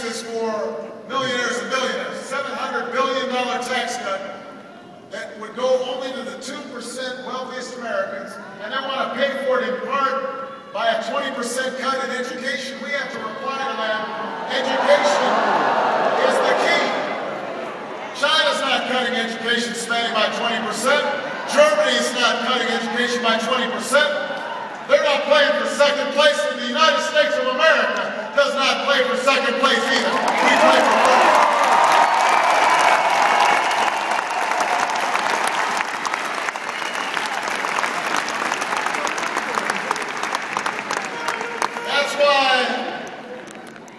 taxes for millionaires and billionaires, $700 billion tax cut that would go only to the 2% wealthiest Americans, and they want to pay for it in part by a 20% cut in education. We have to reply to that. Education is the key. China's not cutting education spending by 20%. Germany's not cutting education by 20%. They're not playing for second place, and the United States of America does not play for second place either. We play for first.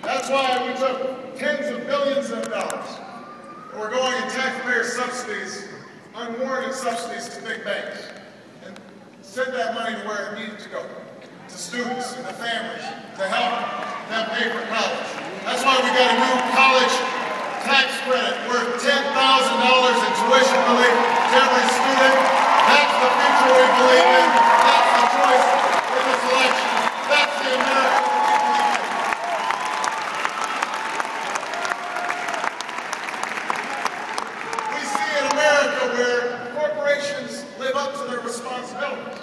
That's why we took tens of billions of dollars. We're going in taxpayer subsidies, unwarranted subsidies to big banks, and send that money to where it needed to go, to students and the families, to help them pay for college. That's why we got a new college tax credit worth $10,000 in tuition relief to every student. That's the future we believe in. That's the choice in this election. That's the America we believe in. We see an America where corporations live up to their responsibilities,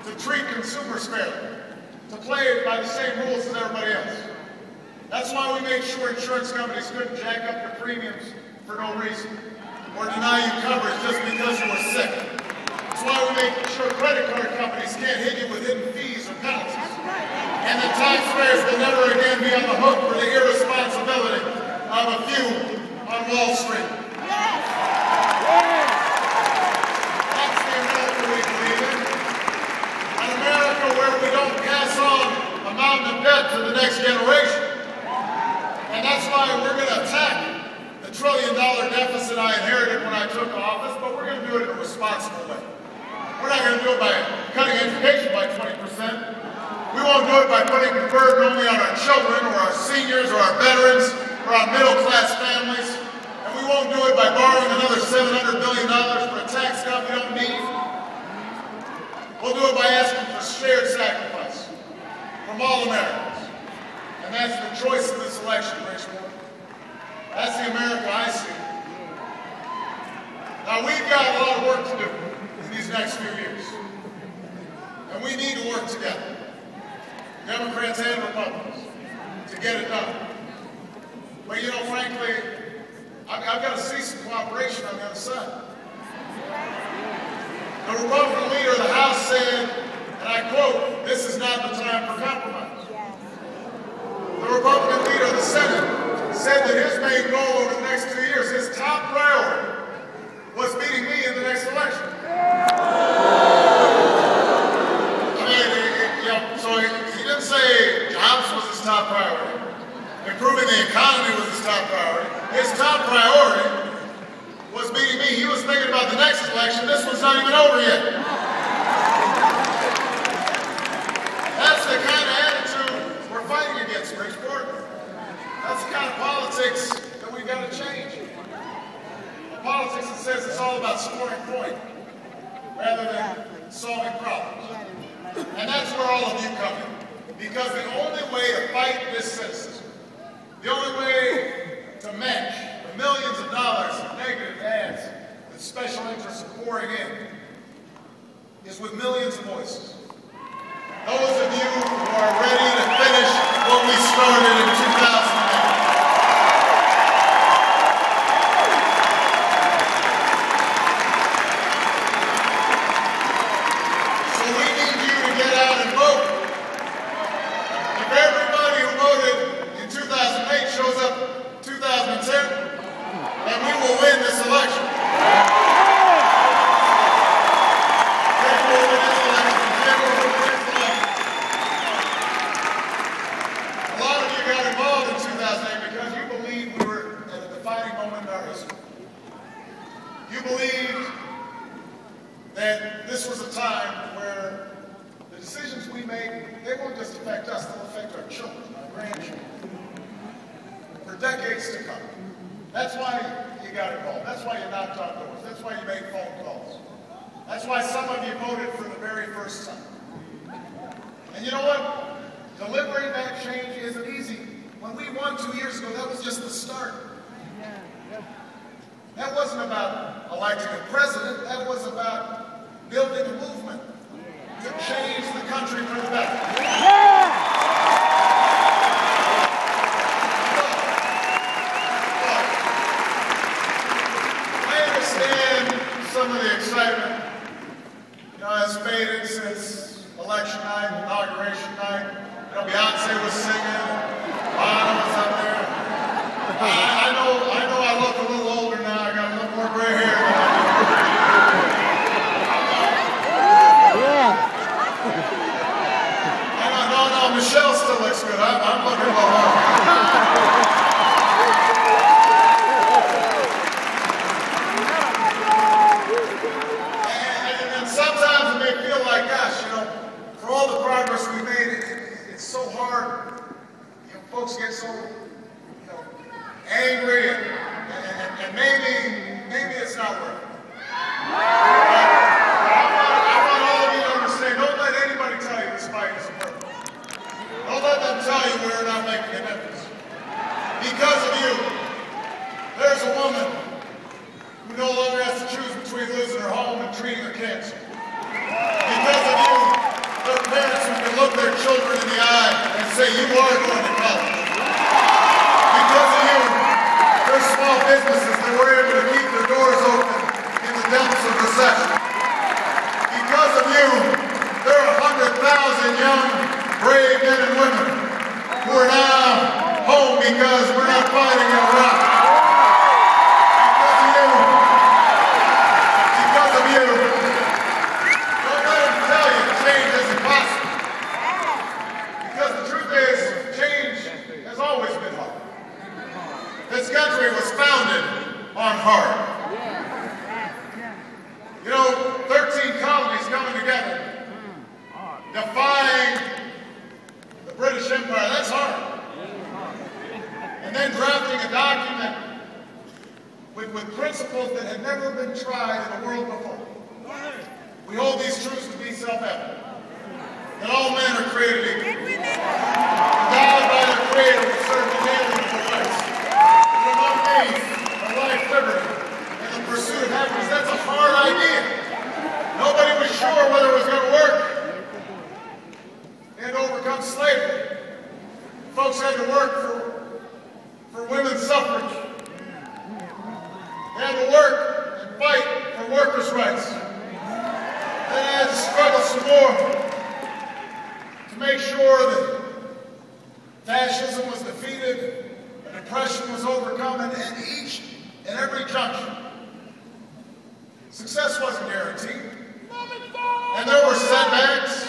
to treat consumers fairly, to play by the same rules as everybody else. That's why we made sure insurance companies couldn't jack up their premiums for no reason, or deny you coverage just because you were sick. That's why we made sure credit card companies can't hit you with hidden fees or penalties. And the taxpayers will never again be on the hook for the irresponsibility of a few on Wall Street. That's the America we believe in. An America where we don't pass on a mountain of debt to the next generation. And that's why we're going to attack the $1 trillion deficit I inherited when I took office, but we're going to do it in a responsible way. We're not going to do it by cutting education by 20%. We won't do it by putting the burden only on our children or our seniors or our veterans or our middle-class families. And we won't do it by borrowing another $700 billion for a tax cut we don't need. We'll do it by asking for shared sacrifice from all Americans. And that's the choice of this election, Bridgeport. That's the America I see. Now, we've got a lot of work to do in these next few years. And we need to work together, Democrats and Republicans, to get it done. But, you know, frankly, I've got to see some cooperation on the other side. The Republican leader of the House said, and I quote, "This is not the time for compromise." The Republican leader of the Senate said that his main goal over the next 2 years, his top priority, was beating me in the next election. I mean, so he didn't say jobs was his top priority. Improving the economy was his top priority. His top priority was beating me. He was thinking about the next election. This one's not even over yet. That's the kind of attitude we're fighting against, Bridgeport. That's the kind of politics that we've got to change. A politics that says it's all about scoring points rather than solving problems. And that's where all of you come in. Because the only way to fight this cynicism, the only way to match the millions of dollars of negative ads that special interests are pouring in is with millions of voices. Those of you who are ready to finish what we started in 2008. So we need you to get out and vote. If everybody who voted in 2008 shows up in 2010, then we will win this election. You believed that this was a time where the decisions we make, they won't just affect us, they'll affect our children, our grandchildren, for decades to come. That's why you got involved. That's why you knocked on doors. That's why you made phone calls. That's why some of you voted for the very first time. And you know what? Delivering that change isn't easy. when we won 2 years ago, that was just the start. That wasn't about electing a president. That was about building a movement to change the country for the better. I understand some of the excitement, has faded since election night, inauguration night. Beyonce was singing, Bono was up there. I know I look a little older now. I got a little more gray hair than I do. No, Michelle still looks good. I'm looking a little hard. And sometimes it may feel like, gosh, for all the progress we made, it's so hard. Folks get so angry, and maybe it's not worth it. I want all of you to understand, don't let anybody tell you this fight isn't worth it. Don't let them tell you we're not making a difference. Because of you, there's a woman who no longer has to choose between losing her home and treating her cancer. Because of you, there are parents who can look their children in the eye and say, you are going to college. Because of you, there's small businesses that were able to keep their doors open in the depths of recession. Because of you, there are 100,000 young, brave men and women who are now home because we're not fighting in Iraq. Because of you, don't let them tell you change isn't possible. Because the truth is, change has always been hard. This country was founded on hard. 13 colonies coming together, defying the British Empire, that's hard. And then drafting a document with principles that had never been tried in the world before. We hold these truths to be self-evident. That all men are created equal. Endowed by their Creator with certain inalienable rights. That among these are life, liberty, and the pursuit of happiness. That's a hard idea. Nobody was sure whether it was going to work. They had to overcome slavery. Folks had to work for women's suffrage. They had to work and fight for workers' rights. Then they had to struggle some more to make sure that fascism was defeated, and oppression was overcome, and at each and every junction, success wasn't guaranteed. And there were setbacks,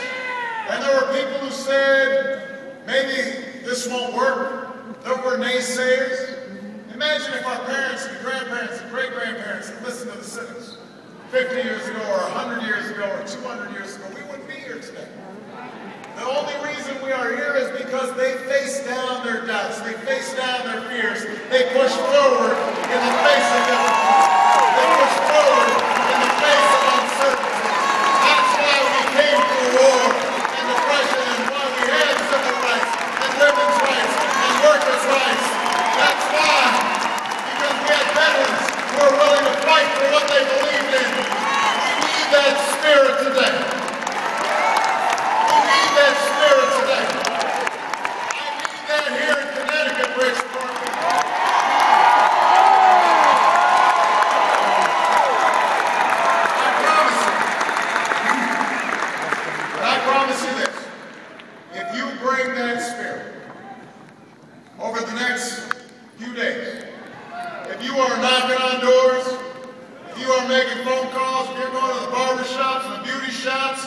and there were people who said, maybe this won't work. There were naysayers. Imagine if our parents and grandparents and great-grandparents had listened to the cynics 50 years ago, or 100 years ago, or 200 years ago. We wouldn't be here today. The only reason we are here is because they faced down their doubts, they faced down their fears, they pushed forward in the face of difficulty, they pushed forward in the face of uncertainty. That's why we came through war and depression, and why we had civil rights and women's rights and workers' rights. That's why, because we had veterans who were willing to fight for what they believed in. We need that spirit today. That spirit today. I need that here in Connecticut, Bridgeport. I promise you this. If you bring that spirit over the next few days, if you are knocking on doors, if you are making phone calls, if you're going to the barber shops and the beauty shops,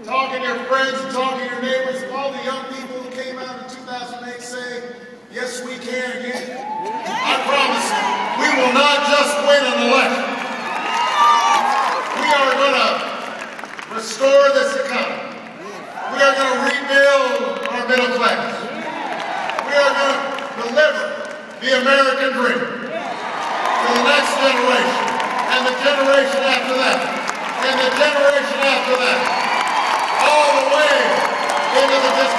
talking to your friends and talking to your neighbors, all the young people who came out in 2008 say, yes, we can again. I promise you, we will not just win an election. We are going to restore this economy. We are going to rebuild our middle class. We are going to deliver the American dream to the next generation, and the generation after that, and the generation after that. All the way into the distance.